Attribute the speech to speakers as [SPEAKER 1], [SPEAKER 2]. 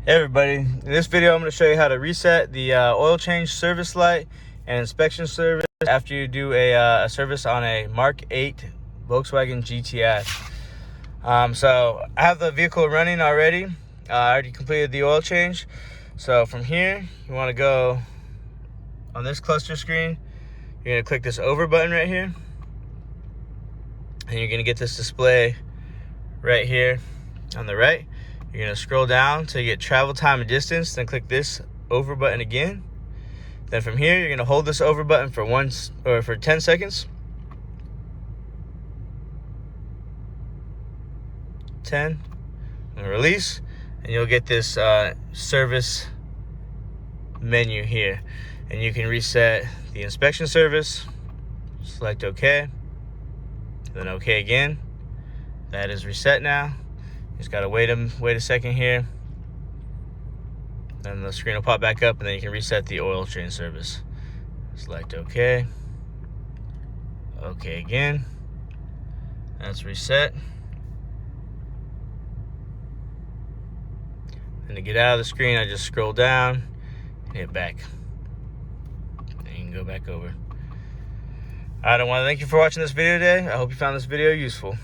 [SPEAKER 1] Hey everybody, in this video I'm going to show you how to reset the oil change service light and inspection service after you do a service on a Mark 8 Volkswagen GTI. So I have the vehicle running already. I already completed the oil change. So from here, you want to go on this cluster screen. You're going to click this over button right here. And you're going to get this display right here on the right. You're going to scroll down till you get travel time and distance, then click this over button again. Then from here, you're going to hold this over button for 10 seconds. 10, and release, and you'll get this service menu here. And you can reset the inspection service, select OK, then OK again. That is reset now. Just gotta wait a second here. Then the screen will pop back up, and then you can reset the oil change service. Select OK. OK again. That's reset. And to get out of the screen, I just scroll down and hit back. And you can go back over. I want to thank you for watching this video today. I hope you found this video useful.